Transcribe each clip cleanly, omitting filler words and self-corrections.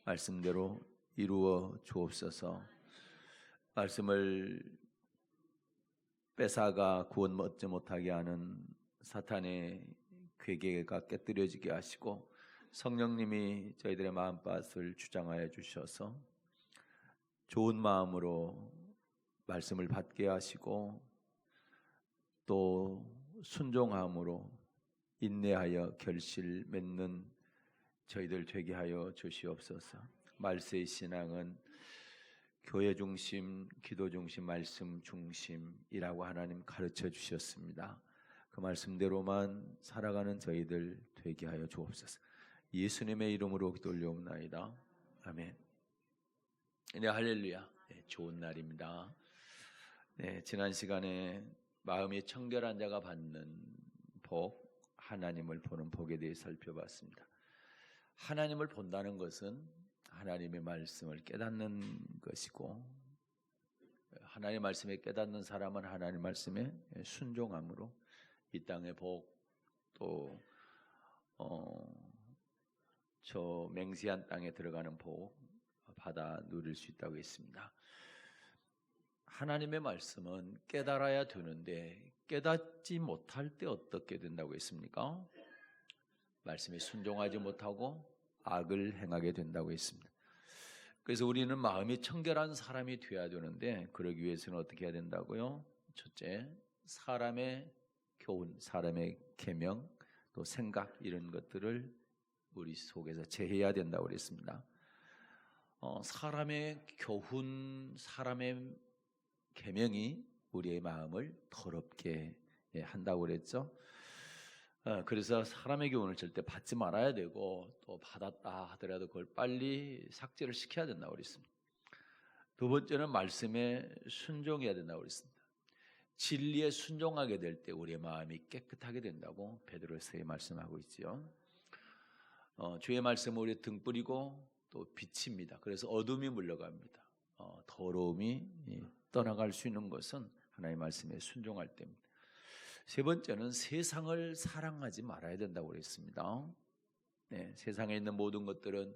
말씀대로 이루어 주옵소서. 말씀을 뺏어가 구원 얻지 못하게 하는 사탄의 괴계가 깨뜨려지게 하시고, 성령님이 저희들의 마음밭을 주장하여 주셔서 좋은 마음으로 말씀을 받게 하시고, 또 순종함으로 인내하여 결실 맺는 저희들 되게 하여 주시옵소서. 말세의 신앙은 교회 중심, 기도 중심, 말씀 중심이라고 하나님 가르쳐 주셨습니다. 그 말씀대로만 살아가는 저희들 되게 하여 주옵소서. 예수님의 이름으로 기도 올려옵나이다. 아멘. 네, 할렐루야. 네, 좋은 날입니다. 네, 지난 시간에 마음이 청결한 자가 받는 복, 하나님을 보는 복에 대해 살펴봤습니다. 하나님을 본다는 것은 하나님의 말씀을 깨닫는 것이고, 하나님의 말씀에 깨닫는 사람은 하나님의 말씀에 순종함으로 이 땅의 복, 또 저 맹세한 땅에 들어가는 복 받아 누릴 수 있다고 했습니다. 하나님의 말씀은 깨달아야 되는데 깨닫지 못할 때 어떻게 된다고 했습니까? 말씀에 순종하지 못하고 악을 행하게 된다고 했습니다. 그래서 우리는 마음이 청결한 사람이 되어야 되는데, 그러기 위해서는 어떻게 해야 된다고요? 첫째, 사람의 교훈, 사람의 계명, 또 생각, 이런 것들을 우리 속에서 제해야 된다고 그랬습니다. 사람의 교훈, 사람의 계명이 우리의 마음을 더럽게 한다고 그랬죠. 그래서 사람의 교훈을 절대 받지 말아야 되고, 또 받았다 하더라도 그걸 빨리 삭제를 시켜야 된다고 그랬습니다. 두 번째는 말씀에 순종해야 된다고 그랬습니다. 진리에 순종하게 될 때 우리의 마음이 깨끗하게 된다고 베드로서에 말씀하고 있지요. 주의 말씀은 우리의 등불이고 또 빛입니다. 그래서 어둠이 물러갑니다. 더러움이 떠나갈 수 있는 것은 하나님의 말씀에 순종할 때입니다. 세 번째는 세상을 사랑하지 말아야 된다고 그랬습니다. 네, 세상에 있는 모든 것들은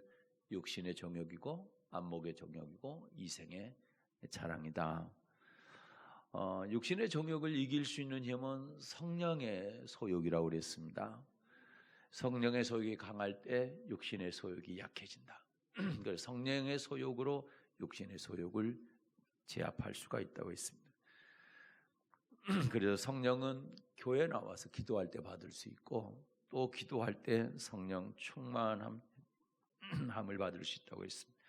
육신의 정욕이고 안목의 정욕이고 이생의 자랑이다. 육신의 정욕을 이길 수 있는 힘은 성령의 소욕이라고 그랬습니다. 성령의 소욕이 강할 때 육신의 소욕이 약해진다. 그래서 성령의 소욕으로 육신의 소욕을 제압할 수가 있다고 했습니다. 그래서 성령은 교회에 나와서 기도할 때 받을 수 있고, 또 기도할 때 성령 충만함을 받을 수 있다고 했습니다.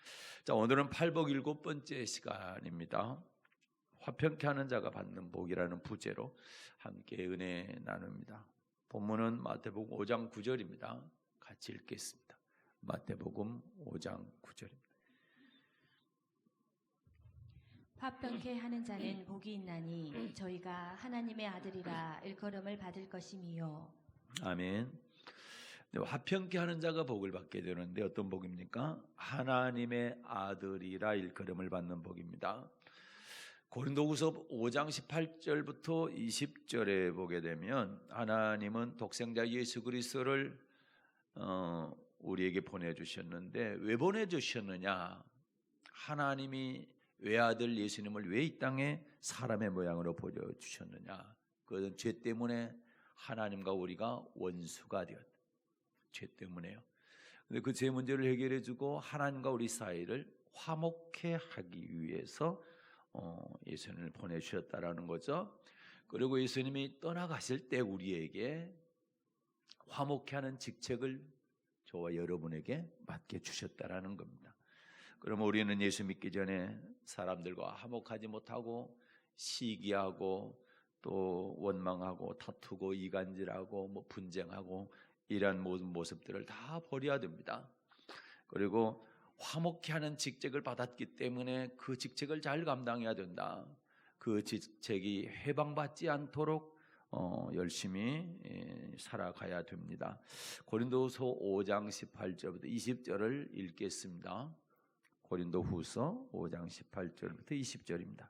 자, 오늘은 팔복 7번째 시간입니다. 화평케 하는 자가 받는 복이라는 부제로 함께 은혜 나눕니다. 본문은 마태복음 5장 9절입니다. 같이 읽겠습니다. 마태복음 5장 9절입니다. 화평케 하는 자는 복이 있나니 저희가 하나님의 아들이라 일컬음을 받을 것임이요. 아멘. 화평케 하는 자가 복을 받게 되는데 어떤 복입니까? 하나님의 아들이라 일컬음을 받는 복입니다. 고린도후서 5장 18절부터 20절에 보게 되면, 하나님은 독생자 예수 그리스도를 우리에게 보내주셨는데, 왜 보내주셨느냐? 하나님이 외아들 예수님을 왜 이 땅에 사람의 모양으로 보여주셨느냐? 그것은 죄 때문에 하나님과 우리가 원수가 되었다. 죄 때문에요. 근데 그 죄 문제를 해결해주고 하나님과 우리 사이를 화목케 하기 위해서 예수님을 보내주셨다라는 거죠. 그리고 예수님이 떠나가실 때 우리에게 화목케 하는 직책을 저와 여러분에게 맡겨 주셨다라는 겁니다. 그러면 우리는 예수 믿기 전에 사람들과 화목하지 못하고 시기하고 또 원망하고 다투고 이간질하고 분쟁하고 이러한 모든 모습들을 다 버려야 됩니다. 그리고 화목케 하는 직책을 받았기 때문에 그 직책을 잘 감당해야 된다. 그 직책이 해방받지 않도록 열심히 살아가야 됩니다. 고린도후서 5장 18절부터 20절을 읽겠습니다. 고린도후서 5장 18절부터 20절입니다.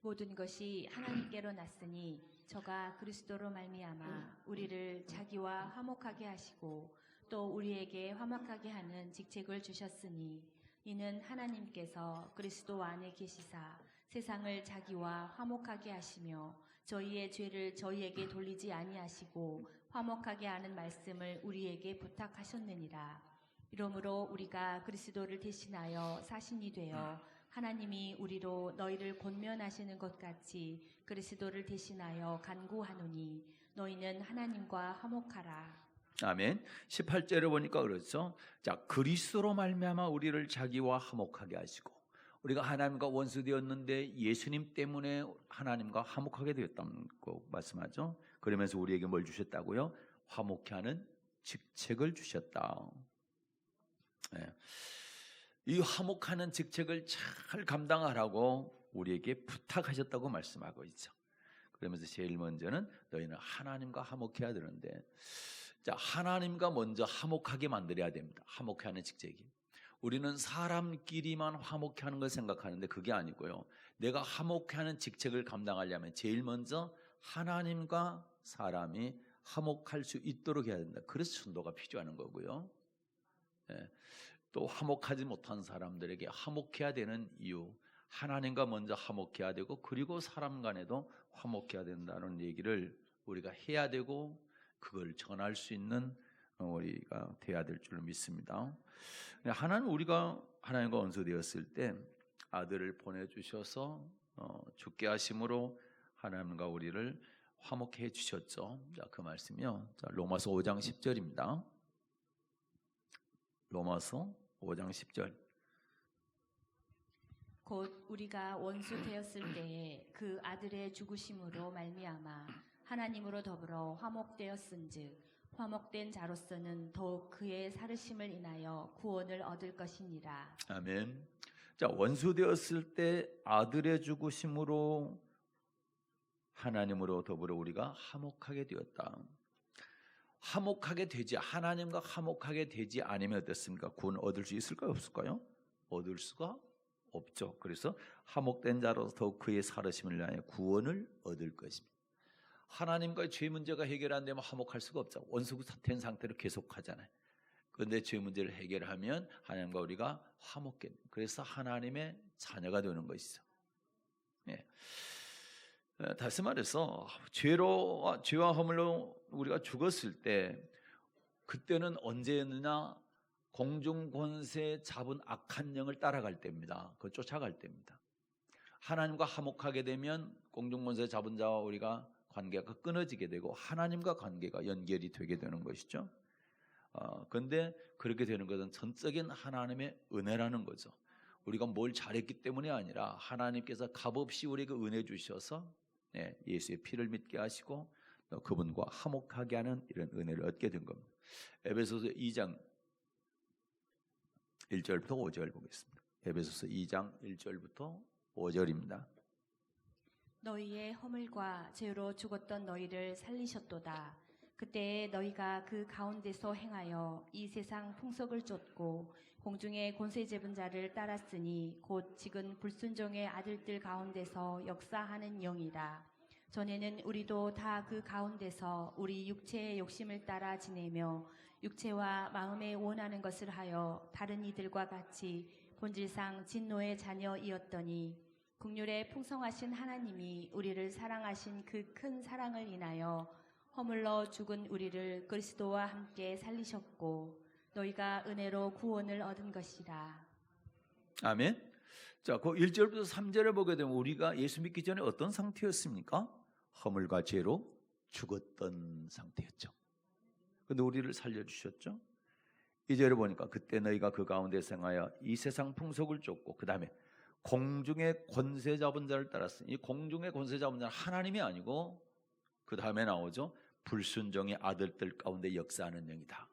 모든 것이 하나님께로 났으니 저가 그리스도로 말미암아 우리를 자기와 화목하게 하시고 또 우리에게 화목하게 하는 직책을 주셨으니 이는 하나님께서 그리스도 안에 계시사 세상을 자기와 화목하게 하시며 저희의 죄를 저희에게 돌리지 아니하시고 화목하게 하는 말씀을 우리에게 부탁하셨느니라. 이러므로 우리가 그리스도를 대신하여 사신이 되어 하나님이 우리로 너희를 권면하시는 것 같이 그리스도를 대신하여 간구하노니 너희는 하나님과 화목하라. 아멘. 18절에 보니까 그렇죠. 자, 그리스도로 말미암아 우리를 자기와 화목하게 하시고, 우리가 하나님과 원수되었는데 예수님 때문에 하나님과 화목하게 되었다는 거 말씀하죠. 그러면서 우리에게 뭘 주셨다고요? 화목케 하는 직책을 주셨다. 네. 이 화목하는 직책을 잘 감당하라고 우리에게 부탁하셨다고 말씀하고 있죠. 그러면서 제일 먼저는 너희는 하나님과 화목해야 되는데, 자, 하나님과 먼저 화목하게 만들어야 됩니다. 화목해 하는 직책이. 우리는 사람끼리만 화목해 하는 걸 생각하는데 그게 아니고요. 내가 화목해 하는 직책을 감당하려면 제일 먼저 하나님과 사람이 화목할 수 있도록 해야 된다. 그래서 순도가 필요한 거고요. 예. 또 화목하지 못한 사람들에게 화목해야 되는 이유, 하나님과 먼저 화목해야 되고 그리고 사람 간에도 화목해야 된다는 얘기를 우리가 해야 되고 그걸 전할 수 있는 우리가 돼야 될 줄로 믿습니다. 하나님, 우리가 하나님과 원수되었을 때 아들을 보내주셔서 죽게 하심으로 하나님과 우리를 화목해 주셨죠. 자, 그 말씀이요. 자, 로마서 5장 10절입니다. 로마서 5장 10절. 곧 우리가 원수 되었을 때에 그 아들의 죽으심으로 말미암아 하나님으로 더불어 화목되었은즉 화목된 자로서는 더욱 그의 살으심을 인하여 구원을 얻을 것이니라. 아멘. 자, 원수 되었을 때 아들의 죽으심으로 하나님으로 더불어 우리가 화목하게 되었다. 화목하게 되지, 하나님과 화목하게 되지 않으면 어떻습니까? 구원 얻을 수 있을까요? 없을까요? 얻을 수가 없죠. 그래서 화목된 자로서 더욱 그의 살으심을 위하여 구원을 얻을 것입니다. 하나님과의 죄 문제가 해결 안 되면 화목할 수가 없죠. 원수 된 상태로 계속하잖아요. 그런데 죄 문제를 해결하면 하나님과 우리가 화목해. 그래서 하나님의 자녀가 되는 것이죠. 예. 다시 말해서 죄와 허물로 우리가 죽었을 때 그때는 언제였느냐? 공중 권세 잡은 악한 영을 따라갈 때입니다. 그걸 쫓아갈 때입니다. 하나님과 화목하게 되면 공중 권세 잡은 자와 우리가 관계가 끊어지게 되고 하나님과 관계가 연결이 되게 되는 것이죠. 그런데 그렇게 되는 것은 전적인 하나님의 은혜라는 거죠. 우리가 뭘 잘했기 때문이 아니라 하나님께서 값없이 우리에게 은혜 주셔서 예수의 피를 믿게 하시고 또 그분과 화목하게 하는 이런 은혜를 얻게 된 겁니다. 에베소서 2장 1절부터 5절 보겠습니다. 에베소서 2장 1절부터 5절입니다. 너희의 허물과 죄로 죽었던 너희를 살리셨도다. 그때에 너희가 그 가운데서 행하여 이 세상 풍속을 쫓고 공중의 권세 잡은 자를 따랐으니 곧 지금 불순종의 아들들 가운데서 역사하는 영이다. 전에는 우리도 다 그 가운데서 우리 육체의 욕심을 따라 지내며 육체와 마음에 원하는 것을 하여 다른 이들과 같이 본질상 진노의 자녀이었더니 국률에 풍성하신 하나님이 우리를 사랑하신 그 큰 사랑을 인하여 허물러 죽은 우리를 그리스도와 함께 살리셨고 너희가 은혜로 구원을 얻은 것이라. 아멘. 자, 그 1절부터 3절에 보게 되면 우리가 예수 믿기 전에 어떤 상태였습니까? 허물과 죄로 죽었던 상태였죠. 그런데 우리를 살려주셨죠. 2절에 보니까 그때 너희가 그 가운데 생하여 이 세상 풍속을 쫓고 그 다음에 공중의 권세 잡은 자를 따랐으니 이 공중의 권세 잡은 자는 하나님이 아니고 그 다음에 나오죠. 불순종의 아들들 가운데 역사하는 영이다.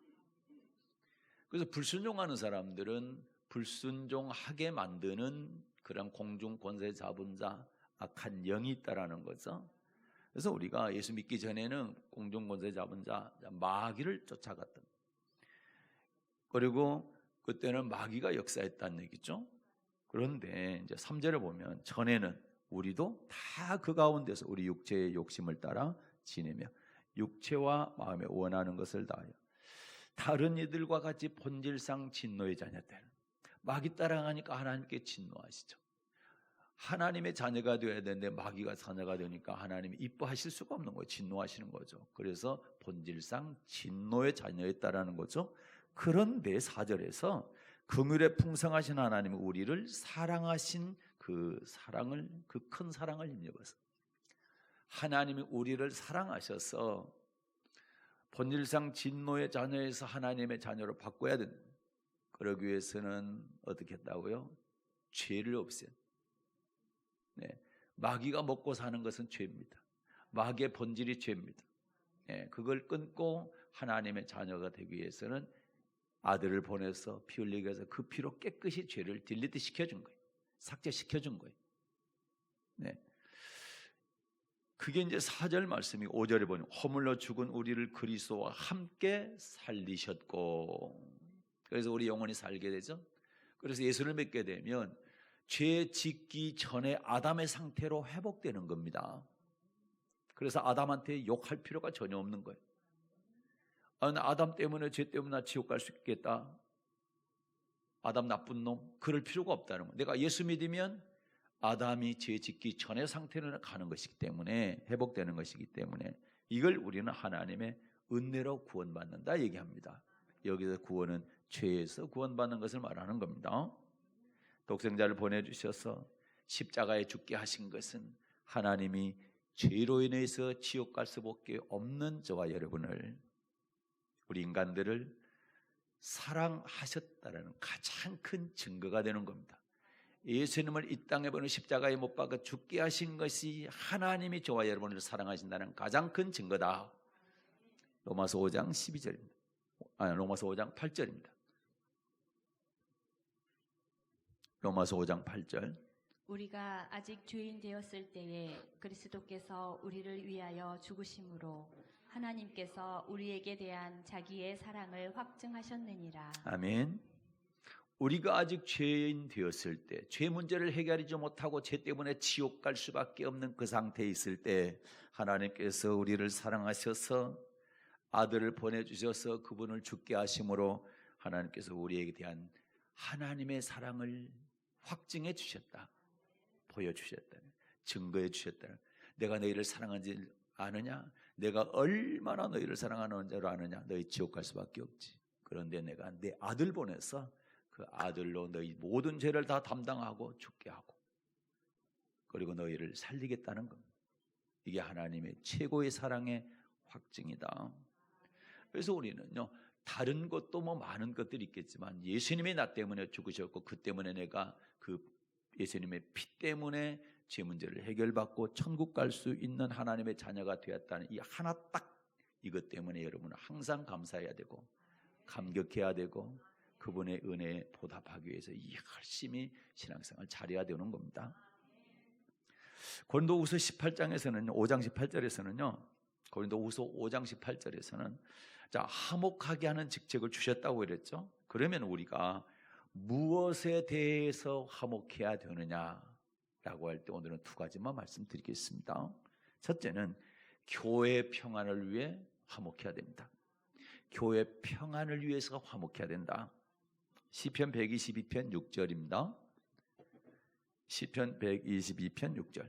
그래서 불순종하는 사람들은 불순종하게 만드는 그런 공중 권세 잡은 자, 악한 영이 있다라는 거죠. 그래서 우리가 예수 믿기 전에는 공중 권세 잡은 자, 마귀를 쫓아갔던. 그리고 그때는 마귀가 역사했다는 얘기죠. 그런데 이제 3절에 보면 전에는 우리도 다 그 가운데서 우리 육체의 욕심을 따라 지내며 육체와 마음에 원하는 것을 다하여 다른 이들과 같이 본질상 진노의 자녀들. 마귀 따라가니까 하나님께 진노하시죠. 하나님의 자녀가 되어야 되는데 마귀가 자녀가 되니까 하나님이 이뻐하실 수가 없는 거예요. 진노하시는 거죠. 그래서 본질상 진노의 자녀였다라는 거죠. 그런데 4절에서 긍휼에 풍성하신 하나님이 우리를 사랑하신 그 사랑을, 그 큰 사랑을 힘입어서 하나님이 우리를 사랑하셔서 본질상 진노의 자녀에서 하나님의 자녀로 바꿔야 된다. 그러기 위해서는 어떻게 했다고요? 죄를 없앤. 네, 마귀가 먹고 사는 것은 죄입니다. 마귀의 본질이 죄입니다. 네, 그걸 끊고 하나님의 자녀가 되기 위해서는 아들을 보내서 피 흘리게 해서 그 피로 깨끗이 죄를 딜리트 시켜준 거예요. 삭제시켜준 거예요. 네. 그게 이제 4절 말씀이 5절에 보면 허물로 죽은 우리를 그리스도와 함께 살리셨고, 그래서 우리 영혼이 살게 되죠. 그래서 예수를 믿게 되면 죄 짓기 전에 아담의 상태로 회복되는 겁니다. 그래서 아담한테 욕할 필요가 전혀 없는 거예요. 아담 때문에, 죄 때문에 나 지옥 갈 수 있겠다, 아담 나쁜 놈, 그럴 필요가 없다는 거예요. 내가 예수 믿으면 아담이 죄 짓기 전의 상태로 가는 것이기 때문에, 회복되는 것이기 때문에 이걸 우리는 하나님의 은혜로 구원받는다 얘기합니다. 여기서 구원은 죄에서 구원받는 것을 말하는 겁니다. 독생자를 보내주셔서 십자가에 죽게 하신 것은 하나님이 죄로 인해서 지옥 갈 수밖에 없는 저와 여러분을, 우리 인간들을 사랑하셨다는 가장 큰 증거가 되는 겁니다. 예수님을 이 땅에 보내 십자가에 못 박아 죽게 하신 것이 하나님이 저와 여러분을 사랑하신다는 가장 큰 증거다. 로마서 5장 12절입니다. 로마서 5장 8절입니다. 로마서 5장 8절. 우리가 아직 죄인 되었을 때에 그리스도께서 우리를 위하여 죽으심으로 하나님께서 우리에게 대한 자기의 사랑을 확증하셨느니라. 아멘. 우리가 아직 죄인 되었을 때, 죄 문제를 해결하지 못하고 죄 때문에 지옥 갈 수밖에 없는 그 상태에 있을 때 하나님께서 우리를 사랑하셔서 아들을 보내주셔서 그분을 죽게 하심으로 하나님께서 우리에게 대한 하나님의 사랑을 확증해 주셨다, 보여주셨다, 증거해 주셨다. 내가 너희를 사랑하지 않느냐? 내가 얼마나 너희를 사랑하는 줄 아느냐? 너희 지옥 갈 수밖에 없지. 그런데 내가 내 아들 보내서 그 아들로 너희 모든 죄를 다 담당하고 죽게 하고, 그리고 너희를 살리겠다는 겁니다. 이게 하나님의 최고의 사랑의 확증이다. 그래서 우리는요, 다른 것도 뭐 많은 것들이 있겠지만 예수님이 나 때문에 죽으셨고, 그 때문에 내가 그 예수님의 피 때문에 죄 문제를 해결받고 천국 갈 수 있는 하나님의 자녀가 되었다는 이 하나 딱, 이것 때문에 여러분은 항상 감사해야 되고 감격해야 되고 그분의 은혜에 보답하기 위해서 열심히 신앙생활을 잘해야 되는 겁니다. 고린도후서 18장에서는 5장 18절에서는요. 고린도후서 5장 18절에서는 자, 화목하게 하는 직책을 주셨다고 그랬죠. 그러면 우리가 무엇에 대해서 화목해야 되느냐라고 할 때 오늘은 두 가지만 말씀드리겠습니다. 첫째는 교회 평안을 위해 화목해야 됩니다. 교회 평안을 위해서 화목해야 된다. 시편 122편 6절입니다. 시편 122편 6절.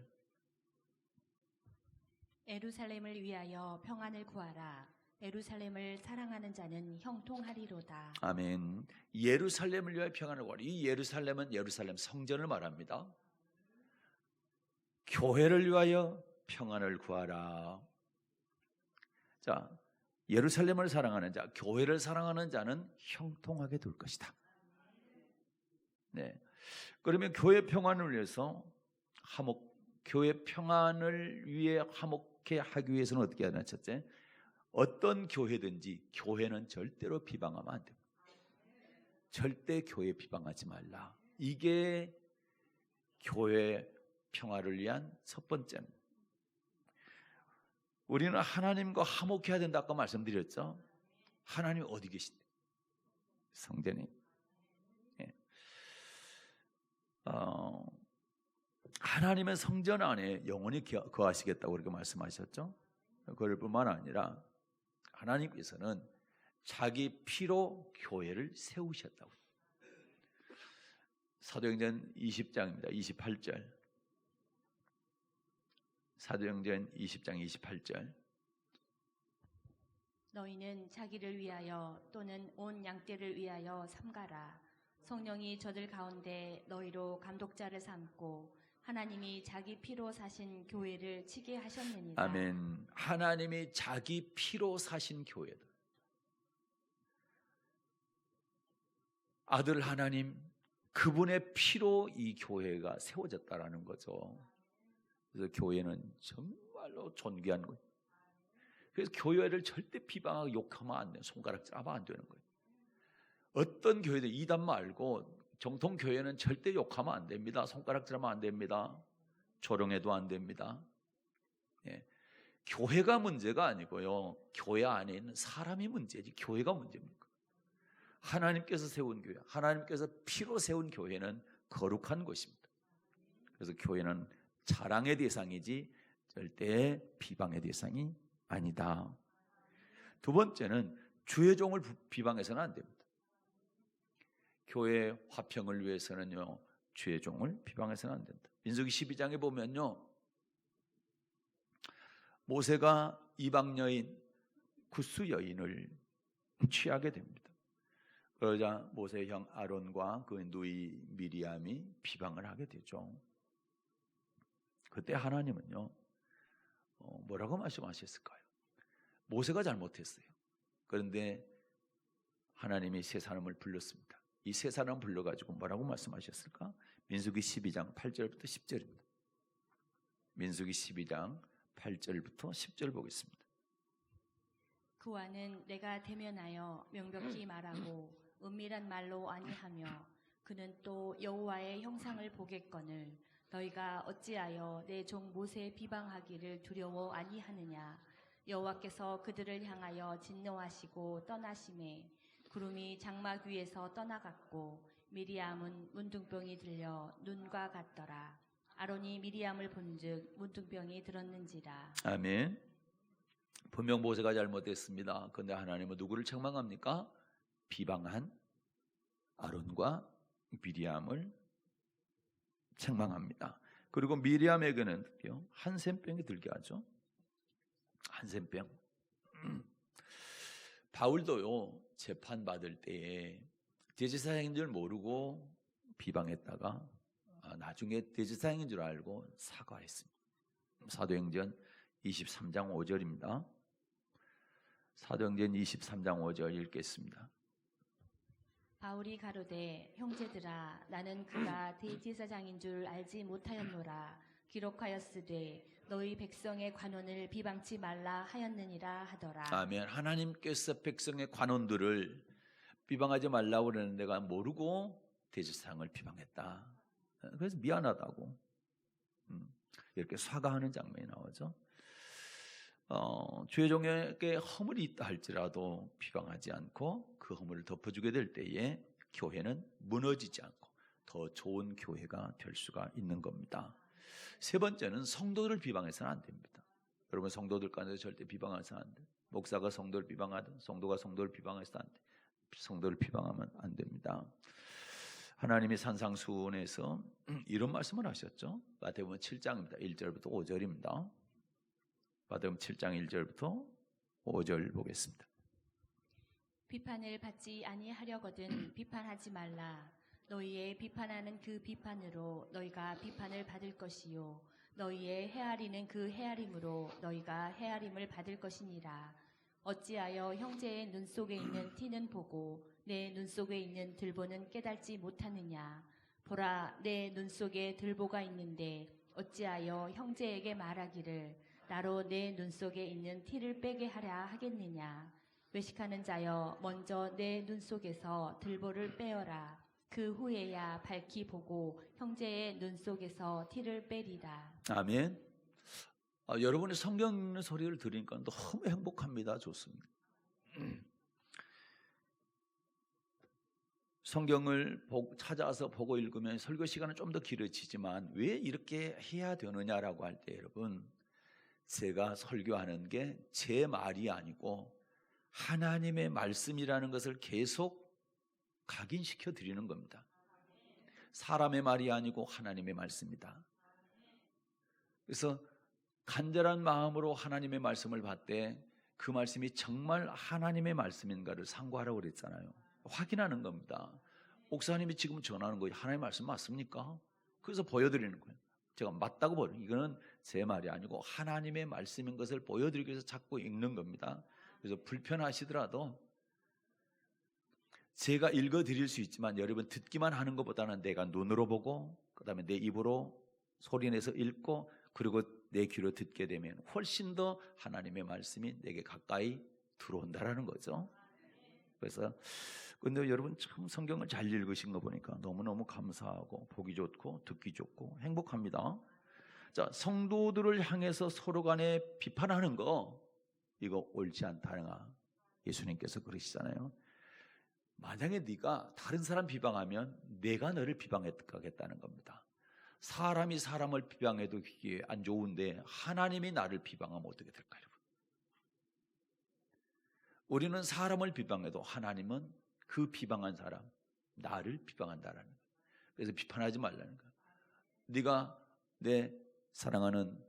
예루살렘을 위하여 평안을 구하라. 예루살렘을 사랑하는 자는 형통하리로다. 아멘. 예루살렘을 위하여 평안을 구하라. 이 예루살렘은 예루살렘 성전을 말합니다. 교회를 위하여 평안을 구하라. 자, 예루살렘을 사랑하는 자, 교회를 사랑하는 자는 형통하게 될 것이다. 네. 그러면 교회 평안을 위해서 교회 평안을 위해 화목해 하기 위해서는 어떻게 해야 되나? 첫째, 어떤 교회든지 교회는 절대로 비방하면 안 됩니다. 절대 교회 비방하지 말라. 이게 교회 평화를 위한 첫 번째입니다. 우리는 하나님과 화목해야 된다 아까 말씀드렸죠. 하나님 어디 계신데? 성전에. 예. 하나님은 성전 안에 영원히 거하시겠다고 그렇게 말씀하셨죠. 그럴 뿐만 아니라 하나님께서는 자기 피로 교회를 세우셨다고. 사도행전 20장입니다. 28절. 사도행전 20장 28절. 너희는 자기를 위하여 또는 온 양떼를 위하여 삼가라. 성령이 저들 가운데 너희로 감독자를 삼고 하나님이 자기 피로 사신 교회를 치게 하셨느니라. 아멘. 하나님이 자기 피로 사신 교회다. 아들 하나님, 그분의 피로 이 교회가 세워졌다라는 거죠. 그래서 교회는 정말로 존귀한 거예요. 그래서 교회를 절대 비방하고 욕하면 안 돼요. 손가락질 하면 안 되는 거예요. 어떤 교회도 이단 말고 정통 교회는 절대 욕하면 안 됩니다. 손가락질하면 안 됩니다. 조롱해도 안 됩니다. 예. 교회가 문제가 아니고요. 교회 안에 있는 사람이 문제지 교회가 문제입니까? 하나님께서 세운 교회, 하나님께서 피로 세운 교회는 거룩한 것입니다. 그래서 교회는 자랑의 대상이지 절대 비방의 대상이 아니다. 두 번째는 주의 종을 비방해서는 안 됩니다. 교회 화평을 위해서는요, 주의 종을 비방해서는 안 된다. 민수기 12장에 보면요, 모세가 이방 여인 구스 여인을 취하게 됩니다. 그러자 모세의 형 아론과 그 누이 미리암이 비방을 하게 되죠. 그때 하나님은요, 뭐라고 말씀하셨을까요? 모세가 잘못했어요. 그런데 하나님이 세 사람을 불렀습니다. 이 세 사람 불러가지고 뭐라고 말씀하셨을까? 민수기 12장 8절부터 10절입니다. 민수기 12장 8절부터 10절 보겠습니다. 그와는 내가 대면하여 명백히 말하고 은밀한 말로 아니하며 그는 또 여호와의 형상을 보겠거늘 너희가 어찌하여 내 종 모세 비방하기를 두려워 아니하느냐. 여호와께서 그들을 향하여 진노하시고 떠나심에 구름이 장막 위에서 떠나갔고 미리암은 문둥병이 들려 눈과 같더라. 아론이 미리암을 본즉 문둥병이 들었는지라. 아멘. 분명 모세가 잘못했습니다. 그런데 하나님은 누구를 책망합니까? 비방한 아론과 미리암을 책망합니다. 그리고 미리암에게는 한센병이 들게 하죠. 한센병. 바울도요, 재판 받을 때에 대제사장인 줄 모르고 비방했다가 나중에 대제사장인 줄 알고 사과했습니다. 사도행전 23장 5절입니다. 사도행전 23장 5절 읽겠습니다. 바울이 가로되 형제들아 나는 그가 대제사장인 줄 알지 못하였노라. 기록하였으되 너희 백성의 관원을 비방치 말라 하였느니라 하더라. 아멘. 하나님께서 백성의 관원들을 비방하지 말라고 그러는 내가 모르고 대제사장을 비방했다. 그래서 미안하다고 이렇게 사과하는 장면이 나오죠. 주의 종에게 허물이 있다 할지라도 비방하지 않고 그 허물을 덮어주게 될 때에 교회는 무너지지 않고 더 좋은 교회가 될 수가 있는 겁니다. 세 번째는 성도들을 비방해서는 안 됩니다. 여러분, 성도들 간에 절대 비방해서는 안 돼요. 목사가 성도를 비방하든 성도가 성도를 비방해서는 안 돼요. 성도를 비방하면 안 됩니다. 하나님이 산상수훈에서 이런 말씀을 하셨죠. 마태복음 7장입니다. 1절부터 5절입니다. 마태복음 7장 1절부터 5절 보겠습니다. 비판을 받지 아니하려거든 비판하지 말라. 너희의 비판하는 그 비판으로 너희가 비판을 받을 것이요 너희의 헤아리는 그 헤아림으로 너희가 헤아림을 받을 것이니라. 어찌하여 형제의 눈 속에 있는 티는 보고 내 눈 속에 있는 들보는 깨달지 못하느냐. 보라, 내 눈 속에 들보가 있는데 어찌하여 형제에게 말하기를 나로 내 눈 속에 있는 티를 빼게 하랴 하겠느냐. 외식하는 자여 먼저 내 눈 속에서 들보를 빼어라. 그 후에야 밝히 보고 형제의 눈 속에서 티를 빼리라. 아멘. 여러분이 성경 읽는 소리를 들으니까 너무 행복합니다. 좋습니다. 성경을 찾아서 보고 읽으면 설교 시간은 좀 더 길어지지만 왜 이렇게 해야 되느냐라고 할 때 여러분, 제가 설교하는 게 제 말이 아니고 하나님의 말씀이라는 것을 계속 각인시켜 드리는 겁니다. 사람의 말이 아니고 하나님의 말씀이다. 그래서 간절한 마음으로 하나님의 말씀을 받되 그 말씀이 정말 하나님의 말씀인가를 상고하라고 그랬잖아요. 확인하는 겁니다. 목사님이 지금 전하는 거 하나님의 말씀 맞습니까? 그래서 보여드리는 거예요. 제가 맞다고 보여요. 이거는 제 말이 아니고 하나님의 말씀인 것을 보여드리기 위해서 자꾸 읽는 겁니다. 그래서 불편하시더라도 제가 읽어드릴 수 있지만 여러분 듣기만 하는 것보다는 내가 눈으로 보고 그 다음에 내 입으로 소리내서 읽고 그리고 내 귀로 듣게 되면 훨씬 더 하나님의 말씀이 내게 가까이 들어온다라는 거죠. 그래서 근데 여러분 참 성경을 잘 읽으신 거 보니까 너무너무 감사하고 보기 좋고 듣기 좋고 행복합니다. 자, 성도들을 향해서 서로 간에 비판하는 거 이거 옳지 않다. 예수님께서 그러시잖아요. 만약에 네가 다른 사람 비방하면 내가 너를 비방하겠다는 겁니다. 사람이 사람을 비방해도 이게 안 좋은데 하나님이 나를 비방하면 어떻게 될까요? 우리는 사람을 비방해도 하나님은 그 비방한 사람, 나를 비방한다라는 거예요. 그래서 비판하지 말라는 거예요. 네가 내 사랑하는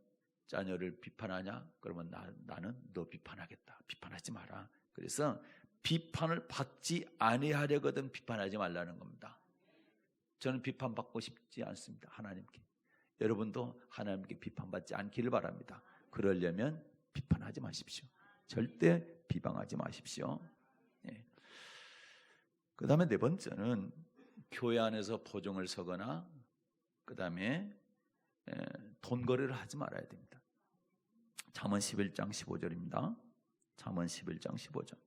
자녀를 비판하냐? 그러면 나는 너 비판하겠다. 비판하지 마라. 그래서 비판을 받지 아니하려거든 비판하지 말라는 겁니다. 저는 비판받고 싶지 않습니다. 하나님께. 여러분도 하나님께 비판받지 않기를 바랍니다. 그러려면 비판하지 마십시오. 절대 비방하지 마십시오. 네. 그 다음에 네 번째는 교회 안에서 보증을 서거나 그 다음에 돈거래를 하지 말아야 됩니다. 잠언 11장 15절입니다. 잠언 11장 15절.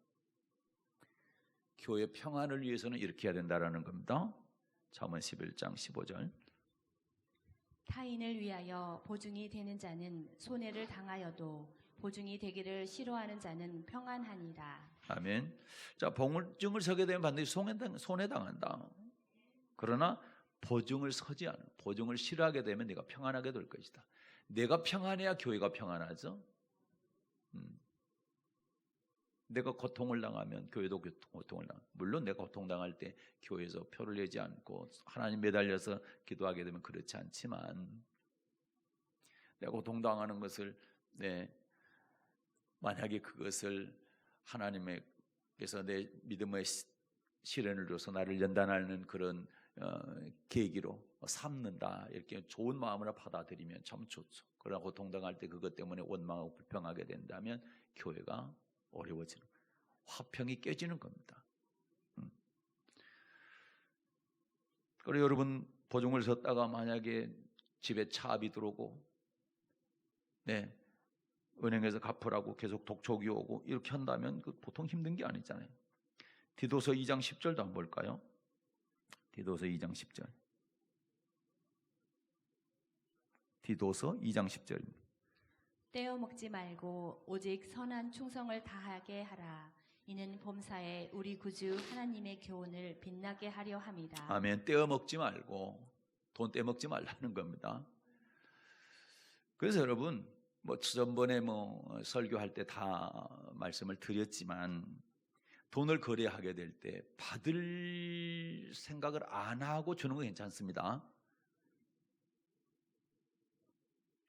교회 평안을 위해서는 이렇게 해야 된다라는 겁니다. 잠언 11장 15절. 타인을 위하여 보증이 되는 자는 손해를 당하여도 보증이 되기를 싫어하는 자는 평안하니라. 아멘. 자, 보증을 서게 되면 반드시 손해당한다. 그러나 보증을 서지 않아. 보증을 싫어하게 되면 내가 평안하게 될 것이다. 내가 평안해야 교회가 평안하죠. 내가 고통을 당하면 교회도 고통을 당한다. 물론 내가 고통당할 때 교회에서 표를 내지 않고 하나님 매달려서 기도하게 되면 그렇지 않지만 내가 고통당하는 것을 만약에 그것을 하나님께서 내 믿음의 시련을 줘서 나를 연단하는 그런 계기로 삼는다 이렇게 좋은 마음으로 받아들이면 참 좋죠. 그러나 고통당할 때 그것 때문에 원망하고 불평하게 된다면 교회가 어려워지는 화평이 깨지는 겁니다. 그리고 여러분 보증을 섰다가 만약에 집에 차압이 들어오고 은행에서 갚으라고 계속 독촉이 오고 이렇게 한다면 그 보통 힘든 게 아니잖아요. 디도서 2장 10절도 한번 볼까요? 디도서 2장 10절. 디도서 2장 10절입니다. 떼어 먹지 말고 오직 선한 충성을 다하게 하라. 이는 범사에 우리 구주 하나님의 교훈을 빛나게 하려 함이라. 아멘. 떼어 먹지 말고 돈 떼먹지 말라는 겁니다. 그래서 여러분 지난번에 설교할 때 다 말씀을 드렸지만 돈을 거래하게 될 때 받을 생각을 안 하고 주는 건 괜찮습니다.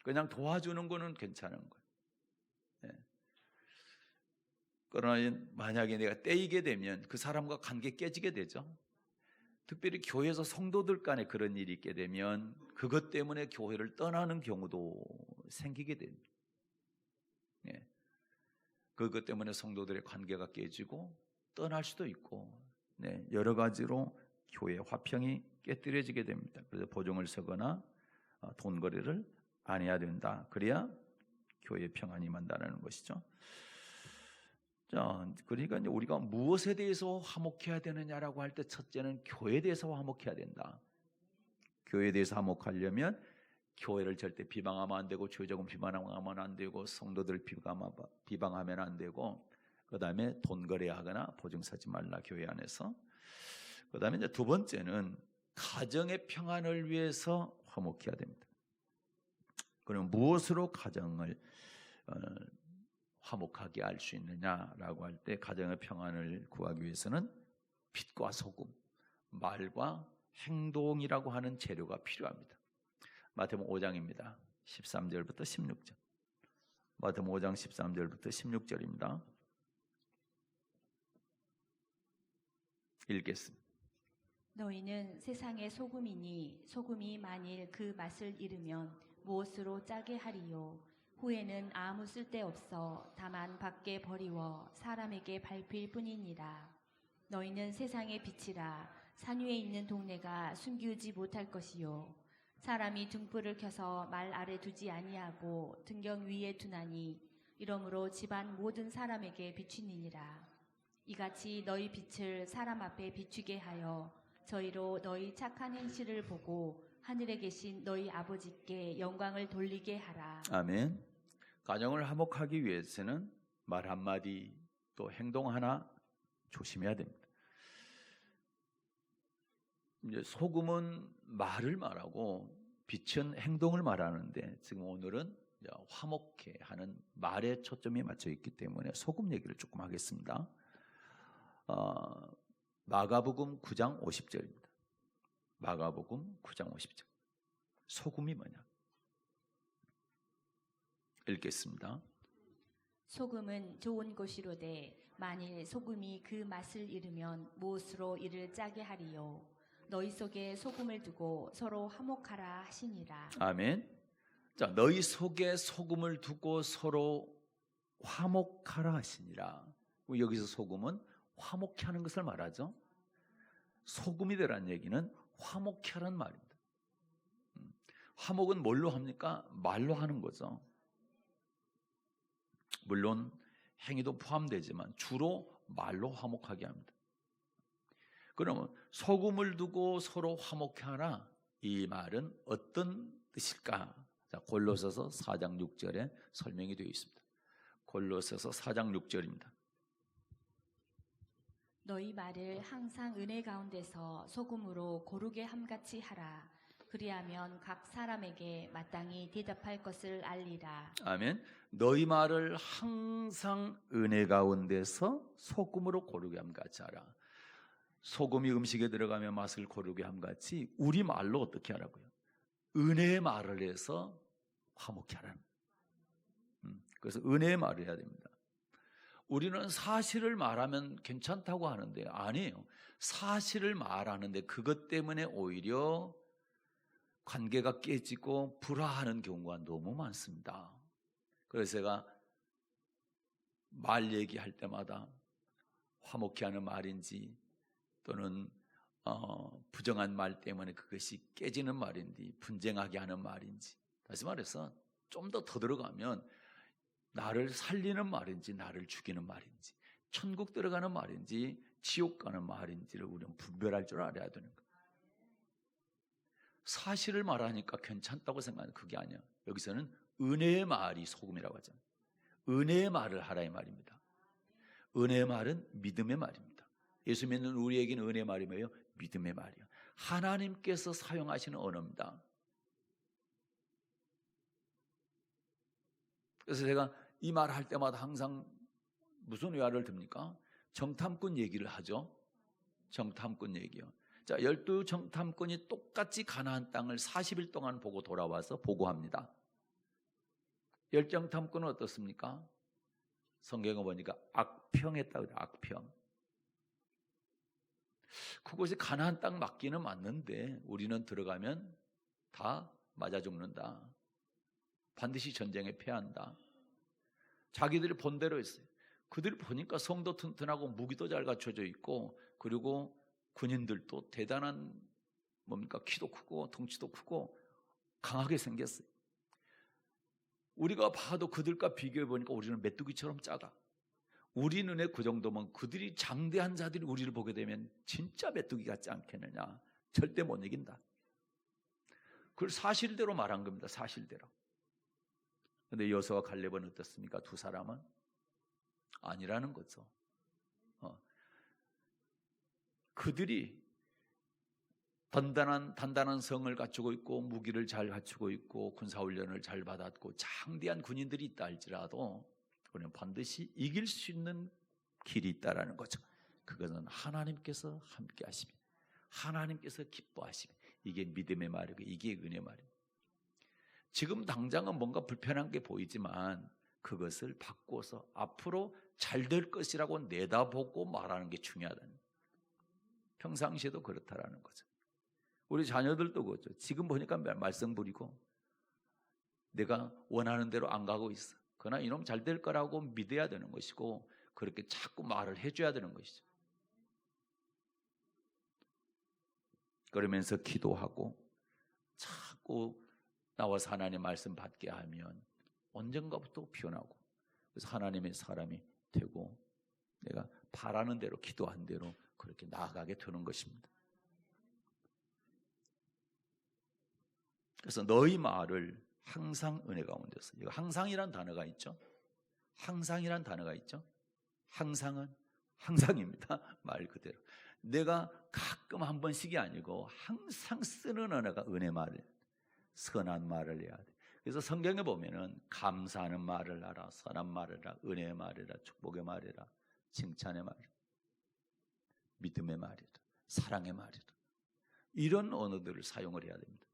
그냥 도와주는 거는 괜찮은 거예요. 그러나 만약에 내가 떼이게 되면 그 사람과 관계 깨지게 되죠. 특별히 교회에서 성도들 간에 그런 일이 있게 되면 그것 때문에 교회를 떠나는 경우도 생기게 됩니다. 그것 때문에 성도들의 관계가 깨지고 떠날 수도 있고 여러 가지로 교회의 화평이 깨뜨려지게 됩니다. 그래서 보증을 서거나 돈 거래를 안 해야 된다. 그래야 교회의 평안이 임한다는 것이죠. 자, 그러니까 이제 우리가 무엇에 대해서 화목해야 되느냐라고 할 때 첫째는 교회에 대해서 화목해야 된다. 교회에 대해서 화목하려면 교회를 절대 비방하면 안 되고 교회적으로 비방하면 안 되고 성도들을 비방하면 안 되고 그 다음에 돈 거래하거나 보증 서지 말라 교회 안에서. 그 다음에 이제 두 번째는 가정의 평안을 위해서 화목해야 됩니다. 그럼 무엇으로 가정을 화목하게 할 수 있느냐라고 할 때 가정의 평안을 구하기 위해서는 빛과 소금, 말과 행동이라고 하는 재료가 필요합니다. 마태복음 5장입니다. 13절부터 16절. 마태복음 5장 13절부터 16절입니다. 읽겠습니다. 너희는 세상의 소금이니 소금이 만일 그 맛을 잃으면 무엇으로 짜게 하리요? 후에는 아무 쓸데없어 다만 밖에 버리워 사람에게 밟힐 뿐이니라. 너희는 세상의 빛이라. 산 위에 있는 동네가 숨기우지 못할 것이요. 사람이 등불을 켜서 말 아래 두지 아니하고 등경 위에 두나니 이러므로 집안 모든 사람에게 비추니라. 이같이 너희 빛을 사람 앞에 비추게 하여 저희로 너희 착한 행실을 보고 하늘에 계신 너희 아버지께 영광을 돌리게 하라. 아멘. 가정을 화목하기 위해서는 말 한마디 또 행동 하나 조심해야 됩니다. 이제 소금은 말을 말하고 빛은 행동을 말하는데 지금 오늘은 화목해 하는 말에 초점이 맞춰 있기 때문에 소금 얘기를 조금 하겠습니다. 마가복음 9장 50절입니다. 마가복음 9장 50절. 소금이 뭐냐? 읽겠습니다. 소금은 좋은 것이로되 만일 소금이 그 맛을 잃으면 무엇으로 이를 짜게 하리요? 너희 속에 소금을 두고 서로 화목하라 하시니라. 아멘. 자, 너희 속에 소금을 두고 서로 화목하라 하시니라. 여기서 소금은 화목케 하는 것을 말하죠. 소금이 되라는 얘기는 화목케 하는 말입니다. 화목은 뭘로 합니까? 말로 하는 거죠. 물론 행위도 포함되지만 주로 말로 화목하게 합니다. 그러면 소금을 두고 서로 화목케 하라, 이 말은 어떤 뜻일까? 자, 골로새서 4장 6절에 설명이 되어 있습니다. 골로새서 4장 6절입니다. 너희 말을 항상 은혜 가운데서 소금으로 고르게 함같이 하라. 그리하면 각 사람에게 마땅히 대답할 것을 알리라. 아멘. 너희 말을 항상 은혜 가운데서 소금으로 고르게 함같이 하라. 소금이 음식에 들어가면 맛을 고르게 함같이 우리 말로 어떻게 하라고요? 은혜의 말을 해서 화목케 하라는. 그래서 은혜의 말을 해야 됩니다. 우리는 사실을 말하면 괜찮다고 하는데 아니에요. 사실을 말하는데 그것 때문에 오히려 관계가 깨지고 불화하는 경우가 너무 많습니다. 그래서 제가 말 얘기할 때마다 화목케 하는 말인지 또는 부정한 말 때문에 그것이 깨지는 말인지 분쟁하게 하는 말인지, 다시 말해서 좀 더 들어가면 나를 살리는 말인지 나를 죽이는 말인지 천국 들어가는 말인지 지옥 가는 말인지를 우리는 분별할 줄 알아야 되는 거예요. 사실을 말하니까 괜찮다고 생각하는 그게 아니야. 여기서는 은혜의 말이 소금이라고 하잖아요. 은혜의 말을 하라 이 말입니다. 은혜의 말은 믿음의 말입니다. 예수 믿는 우리에게는 은혜의 말이 뭐예요? 믿음의 말이에요. 하나님께서 사용하시는 언어입니다. 그래서 제가 이 말 할 때마다 항상 무슨 외화를 듭니까? 정탐꾼 얘기를 하죠. 정탐꾼 얘기요. 자, 12 정탐꾼이 똑같이 가나안 땅을 40일 동안 보고 돌아와서 보고합니다. 10 정탐꾼은 어떻습니까? 성경에 보니까 악평했다고 해요. 악평. 그곳이 가나안 땅 맞기는 맞는데 우리는 들어가면 다 맞아 죽는다. 반드시 전쟁에 패한다. 자기들이 본 대로 했어요. 그들이 보니까 성도 튼튼하고 무기도 잘 갖춰져 있고 그리고 군인들도 대단한 뭡니까? 키도 크고 덩치도 크고 강하게 생겼어요. 우리가 봐도 그들과 비교해 보니까 우리는 메뚜기처럼 작아. 우리 눈에 그 정도면 그들이 장대한 자들이 우리를 보게 되면 진짜 메뚜기 같지 않겠느냐. 절대 못 이긴다. 그걸 사실대로 말한 겁니다. 사실대로. 그런데 여호수아와 갈렙은 어떻습니까? 두 사람은 아니라는 거죠. 그들이 단단한 성을 갖추고 있고 무기를 잘 갖추고 있고 군사훈련을 잘 받았고 장대한 군인들이 있다 할지라도 우리는 반드시 이길 수 있는 길이 있다라는 거죠. 그것은 하나님께서 함께 하시며 하나님께서 기뻐하시며 이게 믿음의 말이고 이게 은혜의 말입니다. 지금 당장은 뭔가 불편한 게 보이지만 그것을 바꿔서 앞으로 잘 될 것이라고 내다보고 말하는 게 중요하다는 거예요. 평상시에도 그렇다라는 거죠. 우리 자녀들도 그렇죠. 지금 보니까 말썽 부리고 내가 원하는 대로 안 가고 있어. 그러나 이놈 잘 될 거라고 믿어야 되는 것이고 그렇게 자꾸 말을 해줘야 되는 것이죠. 그러면서 기도하고 자꾸 나와서 하나님 말씀 받게 하면 언젠가부터 변하고 그래서 하나님의 사람이 되고 내가 바라는 대로 기도한 대로 그렇게 나아가게 되는 것입니다. 그래서 너희 말을 항상 은혜 가운데서, 이거 항상이란 단어가 있죠. 항상이란 단어가 있죠. 항상은 항상입니다. 말 그대로. 내가 가끔 한 번씩이 아니고 항상 쓰는 언어가 은혜 말을, 선한 말을 해야 돼. 그래서 성경에 보면은 감사하는 말을 하라, 선한 말을 하라, 은혜의 말이라, 축복의 말이라, 칭찬의 말이라, 믿음의 말이라, 사랑의 말이라, 이런 언어들을 사용을 해야 됩니다.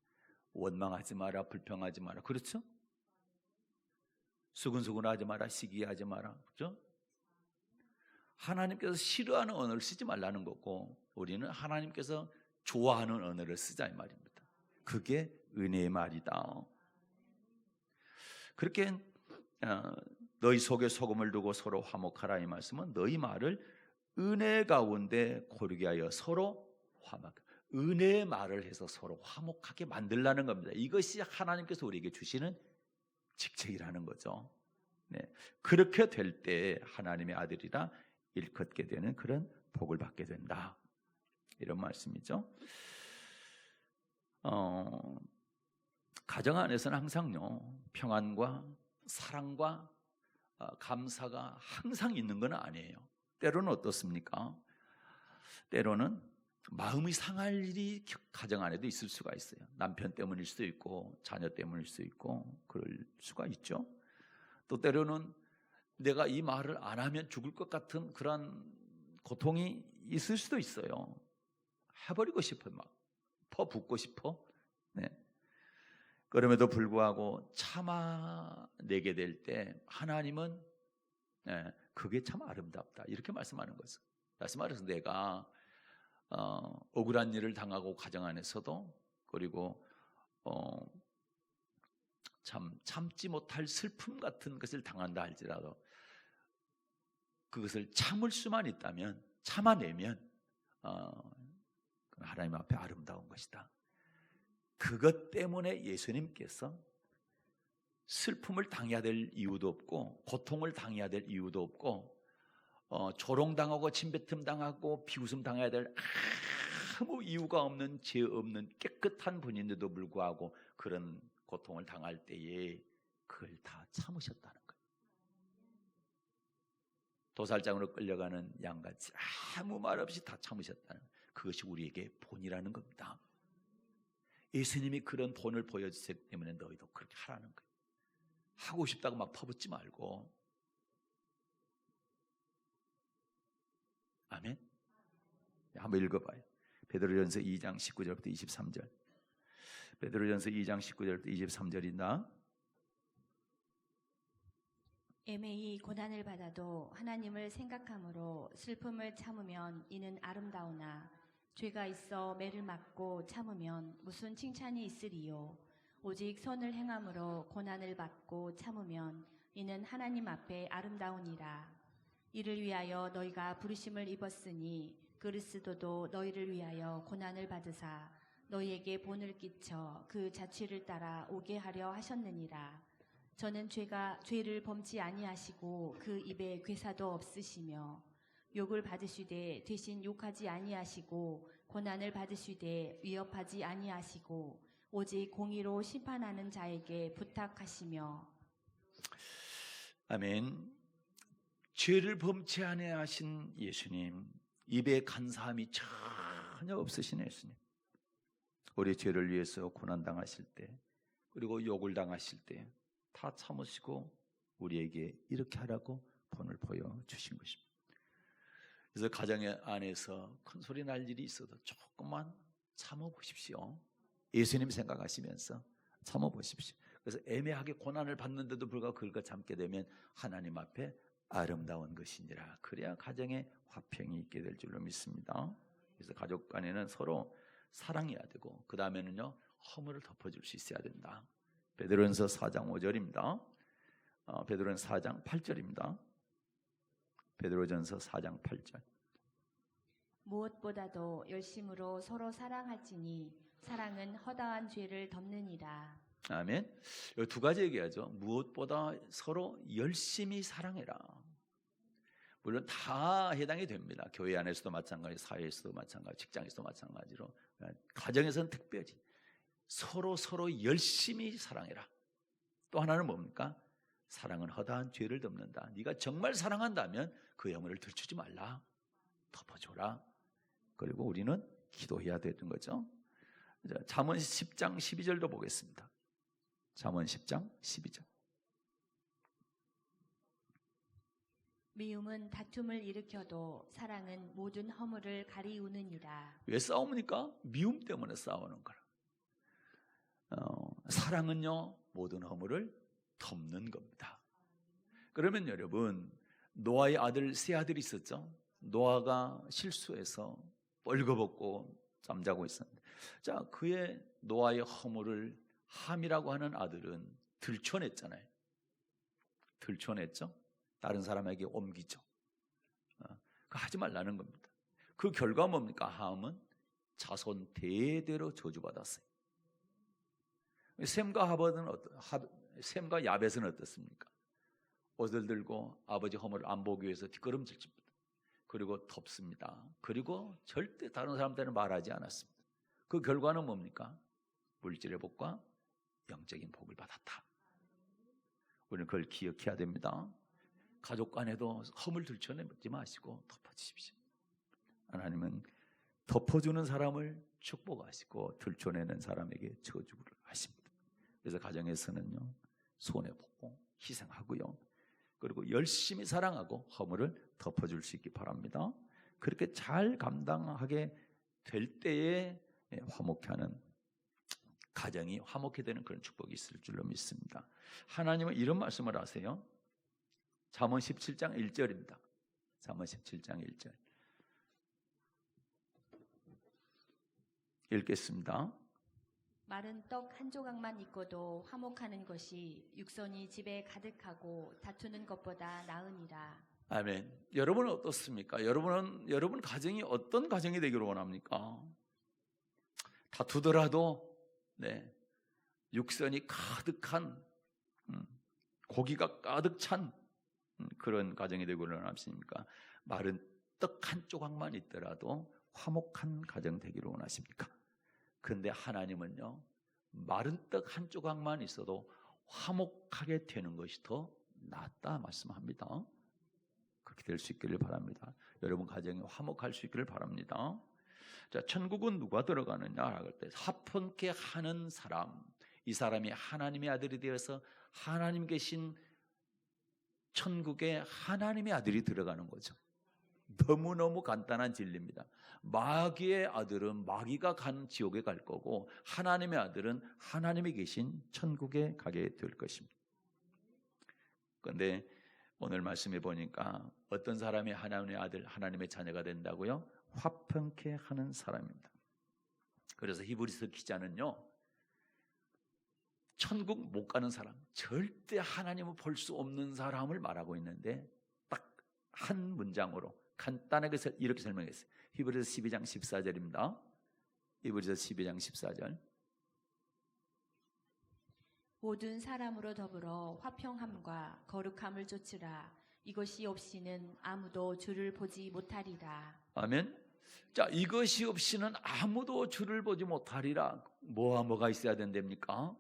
원망하지 마라, 불평하지 마라, 그렇죠? 수근수근하지 마라, 시기하지 마라, 그렇죠? 하나님께서 싫어하는 언어를 쓰지 말라는 거고 우리는 하나님께서 좋아하는 언어를 쓰자 이 말입니다. 그게 은혜의 말이다. 그렇게 너희 속에 소금을 두고 서로 화목하라 이 말씀은 너희 말을 은혜 가운데 고르게 하여 서로 화목, 은혜의 말을 해서 서로 화목하게 만들라는 겁니다. 이것이 하나님께서 우리에게 주시는 직책이라는 거죠. 네. 그렇게 될 때 하나님의 아들이라 일컫게 되는 그런 복을 받게 된다. 이런 말씀이죠. 가정 안에서는 항상요 평안과 사랑과 감사가 항상 있는 건 아니에요. 때로는 어떻습니까? 때로는 마음이 상할 일이 가정 안에도 있을 수가 있어요. 남편 때문일 수도 있고 자녀 때문일 수도 있고 그럴 수가 있죠. 또 때로는 내가 이 말을 안 하면 죽을 것 같은 그런 고통이 있을 수도 있어요. 해버리고 싶어요. 막 퍼붓고 싶어. 네. 그럼에도 불구하고 참아내게 될 때 하나님은 그게 참 아름답다 이렇게 말씀하는 거죠. 말씀하셔서 내가 억울한 일을 당하고 가정 안에서도 그리고 참 참지 못할 슬픔 같은 것을 당한다 할지라도 그것을 참을 수만 있다면 참아내면 하나님 앞에 아름다운 것이다. 그것 때문에 예수님께서 슬픔을 당해야 될 이유도 없고 고통을 당해야 될 이유도 없고 조롱당하고 침뱉음 당하고 비웃음 당해야 될 아무 이유가 없는 죄 없는 깨끗한 분인데도 불구하고 그런 고통을 당할 때에 그걸 다 참으셨다는 거예요. 도살장으로 끌려가는 양같이 아무 말 없이 다 참으셨다는 거예요. 그것이 우리에게 본이라는 겁니다. 예수님이 그런 본을 보여주셨기 때문에 너희도 그렇게 하라는 거예요. 하고 싶다고 막 퍼붓지 말고. 아멘. 한번 읽어봐요. 베드로전서 2장 19절부터 23절. 베드로전서 2장 19절부터 23절이나 애매히 고난을 받아도 하나님을 생각함으로 슬픔을 참으면 이는 아름다우나 죄가 있어 매를 맞고 참으면 무슨 칭찬이 있으리요. 오직 선을 행함으로 고난을 받고 참으면 이는 하나님 앞에 아름다우니라. 이를 위하여 너희가 부르심을 입었으니 그리스도도 너희를 위하여 고난을 받으사 너희에게 본을 끼쳐 그 자취를 따라 오게 하려 하셨느니라. 저는 죄를 범치 아니하시고 그 입에 괴사도 없으시며 욕을 받으시되 대신 욕하지 아니하시고 고난을 받으시되 위협하지 아니하시고 오직 공의로 심판하는 자에게 부탁하시며. 아멘. 죄를 범치 아니하신 예수님, 입에 간사함이 전혀 없으신 예수님, 우리 죄를 위해서 고난당하실 때 그리고 욕을 당하실 때 다 참으시고 우리에게 이렇게 하라고 본을 보여주신 것입니다. 그래서 가정 안에서 큰 소리 날 일이 있어도 조금만 참아보십시오. 예수님 생각하시면서 참아보십시오. 그래서 애매하게 고난을 받는데도 불구하고 그걸 참게 되면 하나님 앞에 아름다운 것이니라. 그래야 가정에 화평이 있게 될 줄로 믿습니다. 그래서 가족 간에는 서로 사랑해야 되고 그 다음에는요 허물을 덮어줄 수 있어야 된다. 베드로전서 4장 5절입니다. 베드로전서 4장 8절입니다. 베드로전서 4장 8절. 무엇보다도 열심으로 서로 사랑할지니 사랑은 허다한 죄를 덮느니라. 아멘. 이 두 가지 얘기하죠. 무엇보다 서로 열심히 사랑해라. 물론 다 해당이 됩니다. 교회 안에서도 마찬가지, 사회에서도 마찬가지, 직장에서도 마찬가지로 가정에서는 특별히 서로 열심히 사랑해라. 또 하나는 뭡니까? 사랑은 허다한 죄를 덮는다. 네가 정말 사랑한다면 그 허물을 들추지 말라. 덮어줘라. 그리고 우리는 기도해야 되는 거죠. 잠언 10장 12절도 보겠습니다. 잠언 10장 12절. 미움은 다툼을 일으켜도 사랑은 모든 허물을 가리우느니라. 왜 싸웁니까? 미움 때문에 싸우는 거라. 사랑은요 모든 허물을 덮는 겁니다. 그러면 여러분 노아의 아들 세 아들이 있었죠. 노아가 실수해서 벌거벗고 잠자고 있었는데, 자 그의 노아의 허물을 함이라고 하는 아들은 들춰냈잖아요. 들춰냈죠. 다른 사람에게 옮기죠. 그거 하지 말라는 겁니다. 그 결과 뭡니까? 함은 자손 대대로 저주받았어요. 셈과 야벳은 어떻습니까? 옷을 들고 아버지 허물을 안 보기 위해서 뒷걸음질칩니다. 그리고 덮습니다. 그리고 절대 다른 사람들은 말하지 않았습니다. 그 결과는 뭡니까? 물질의 복과 영적인 복을 받았다. 우리는 그걸 기억해야 됩니다. 가족 간에도 허물 들춰내지 마시고 덮어주십시오. 하나님은 덮어주는 사람을 축복하시고 들춰내는 사람에게 저주를 하십니다. 그래서 가정에서는요 손해보고 희생하고요 그리고 열심히 사랑하고 허물을 덮어줄 수 있기 바랍니다. 그렇게 잘 감당하게 될 때에 화목하는 가정이 화목해 되는 그런 축복이 있을 줄로 믿습니다. 하나님은 이런 말씀을 하세요. 잠언 17장 1절입니다. 잠언 17장 1절 읽겠습니다. 마른 떡 한 조각만 있고도 화목하는 것이 육선이 집에 가득하고 다투는 것보다 나으니라. 아멘. 여러분은 어떻습니까? 여러분 가정이 어떤 가정이 되기를 원합니까? 다투더라도 육선이 가득한 고기가 가득 찬 그런 가정이 되기를 원하십니까? 마른 떡 한 조각만 있더라도 화목한 가정 되기를 원하십니까? 근데 하나님은요 마른 떡 한 조각만 있어도 화목하게 되는 것이 더 낫다 말씀합니다. 그렇게 될 수 있기를 바랍니다. 여러분 가정이 화목할 수 있기를 바랍니다. 자, 천국은 누가 들어가느냐 할 때 화평케 하는 사람, 이 사람이 하나님의 아들이 되어서 하나님 계신 천국에 하나님의 아들이 들어가는 거죠. 너무너무 간단한 진리입니다. 마귀의 아들은 마귀가 간 지옥에 갈 거고 하나님의 아들은 하나님이 계신 천국에 가게 될 것입니다. 그런데 오늘 말씀해 보니까 어떤 사람이 하나님의 아들, 하나님의 자녀가 된다고요? 화평케 하는 사람입니다. 그래서 히브리서 기자는요 천국 못 가는 사람, 절대 하나님을 볼 수 없는 사람을 말하고 있는데 딱 한 문장으로 간단하게 이렇게 설명했어요. 히브리서 12장 14절입니다. 히브리서 12장 14절 모든 사람으로 더불어 화평함과 거룩함을 쫓으라. 이것이 없이는 아무도 주를 보지 못하리라. 아멘. 자, 이것이 없이는 아무도 주를 보지 못하리라. 뭐가 있어야 된답니까?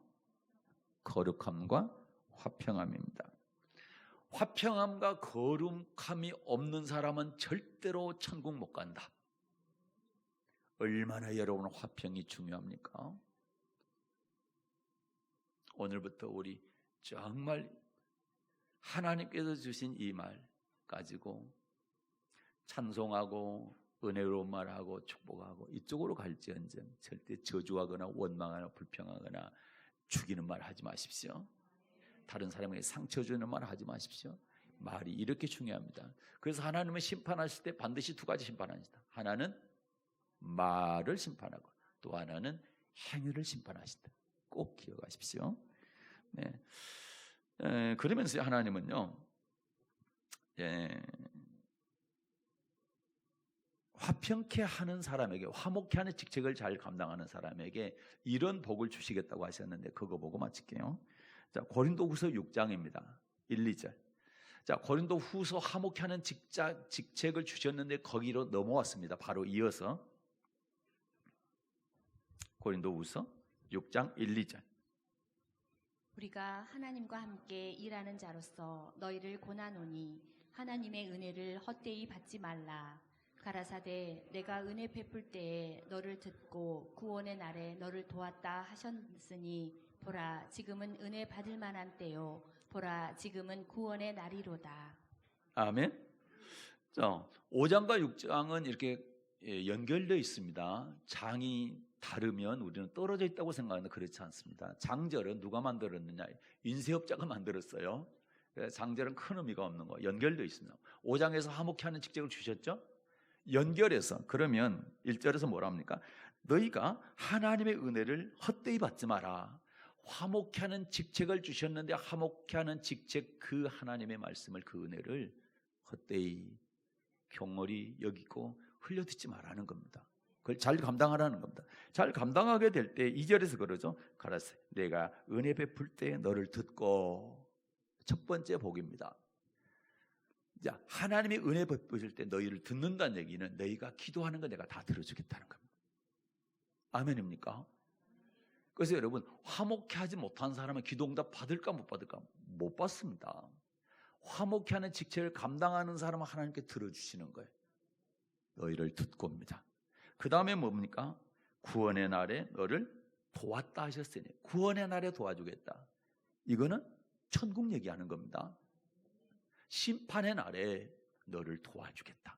거룩함과 화평함입니다. 화평함과 거룩함이 없는 사람은 절대로 천국 못 간다. 얼마나 여러분 화평이 중요합니까? 오늘부터 우리 정말 하나님께서 주신 이 말 가지고 찬송하고 은혜로운 말하고 축복하고 이쪽으로 갈지언정 절대 저주하거나 원망하거나 불평하거나 죽이는 말 하지 마십시오. 다른 사람에게 상처 주는 말 하지 마십시오. 말이 이렇게 중요합니다. 그래서 하나님은 심판하실 때 반드시 두 가지 심판하신다. 하나는 말을 심판하고 또 하나는 행위를 심판하신다. 꼭 기억하십시오. 네. 그러면서 하나님은요, 화평케 하는 사람에게, 화목케 하는 직책을 잘 감당하는 사람에게 이런 복을 주시겠다고 하셨는데 그거 보고 마칠게요. 자, 고린도후서 6장입니다. 1, 2절. 자, 고린도후서 화목케 하는 직책을 주셨는데 거기로 넘어왔습니다. 바로 이어서 고린도후서 6장 1, 2절. 우리가 하나님과 함께 일하는 자로서 너희를 권하노니 하나님의 은혜를 헛되이 받지 말라. 가라사대 내가 은혜 베풀 때에 너를 듣고 구원의 날에 너를 도왔다 하셨으니 보라 지금은 은혜 받을 만한 때요 보라 지금은 구원의 날이로다. 아멘. 자, 5장과 6장은 이렇게 연결되어 있습니다. 장이 다르면 우리는 떨어져 있다고 생각하는데 그렇지 않습니다. 장절은 누가 만들었느냐? 인쇄업자가 만들었어요. 장절은 큰 의미가 없는 거. 연결되어 있습니다. 5장에서 화목케 하는 직책을 주셨죠? 연결해서 그러면 1절에서 뭐라 합니까? 너희가 하나님의 은혜를 헛되이 받지 마라. 화목케 하는 직책을 주셨는데 화목케 하는 직책 그 하나님의 말씀을 그 은혜를 헛되이 경홀히 여기고 흘려듣지 말라는 겁니다. 그걸 잘 감당하라는 겁니다. 잘 감당하게 될 때 2절에서 그러죠. 가라사 내가 은혜 베풀 때 너를 듣고 첫 번째 복입니다. 자, 하나님이 은혜 베푸실 때 너희를 듣는다는 얘기는 너희가 기도하는 거 내가 다 들어주겠다는 겁니다. 아멘입니까? 그래서 여러분 화목케 하지 못한 사람은 기도응답 받을까 못 받을까? 못 받습니다. 화목케 하는 직책을 감당하는 사람은 하나님께 들어주시는 거예요. 너희를 듣고입니다. 그 다음에 뭡니까? 구원의 날에 너를 도왔다 하셨으니 구원의 날에 도와주겠다. 이거는 천국 얘기하는 겁니다. 심판의 날에 너를 도와주겠다.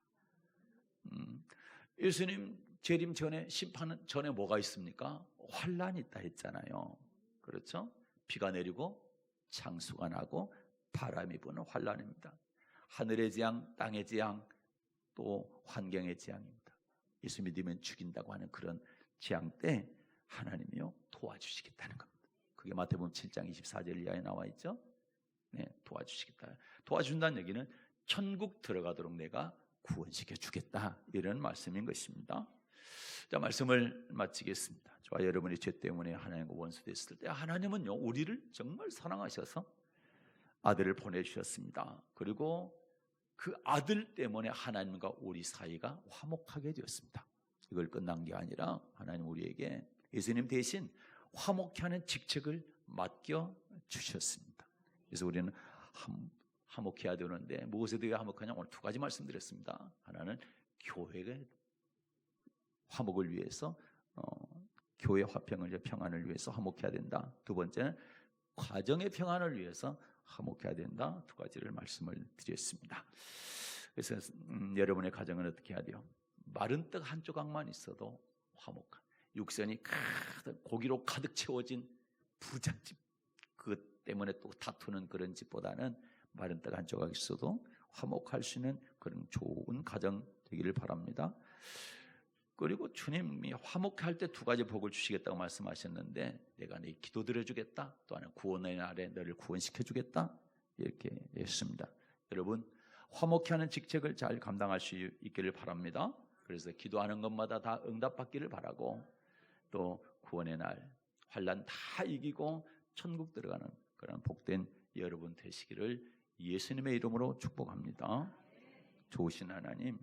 예수님 재림 전에 심판 전에 뭐가 있습니까? 환란이 있다 했잖아요. 그렇죠? 비가 내리고 창수가 나고 바람이 부는 환란입니다. 하늘의 재앙, 땅의 재앙, 또 환경의 재앙입니다. 예수 믿으면 죽인다고 하는 그런 재앙 때 하나님이요 도와주시겠다는 겁니다. 그게 마태복음 7장 24절 이하에 나와 있죠. 네, 도와주시겠다. 도와준다는 얘기는 천국 들어가도록 내가 구원시켜 주겠다 이런 말씀인 것입니다. 자, 말씀을 마치겠습니다. 저와 여러분이 죄 때문에 하나님과 원수됐을 때 하나님은요 우리를 정말 사랑하셔서 아들을 보내주셨습니다. 그리고 그 아들 때문에 하나님과 우리 사이가 화목하게 되었습니다. 이걸 끝난 게 아니라 하나님 우리에게 예수님 대신 화목케 하는 직책을 맡겨 주셨습니다. 그래서 우리는 화목해야 되는데 무엇에 대해 화목하냐? 오늘 두 가지 말씀드렸습니다. 하나는 교회의 화목을 위해서 교회 화평을 평안을 위해서 화목해야 된다. 두 번째는 가정의 평안을 위해서 화목해야 된다. 두 가지를 말씀을 드렸습니다. 그래서 여러분의 가정은 어떻게 해야 돼요? 마른 떡 한 조각만 있어도 화목한 육선이 고기로 가득 채워진 부잣집 그것 때문에 또 다투는 그런 집보다는 마른 떡 한 조각 있어도 화목할 수 있는 그런 좋은 가정 되기를 바랍니다. 그리고 주님이 화목할 때 두 가지 복을 주시겠다고 말씀하셨는데 내가 네 기도 드려주겠다. 또 하나 구원의 날에 너를 구원시켜주겠다. 이렇게 했습니다. 여러분 화목케 하는 직책을 잘 감당할 수 있기를 바랍니다. 그래서 기도하는 것마다 다 응답받기를 바라고 또 구원의 날 환난 다 이기고 천국 들어가는 그런 복된 여러분 되시기를 예수님의 이름으로 축복합니다. 좋으신 하나님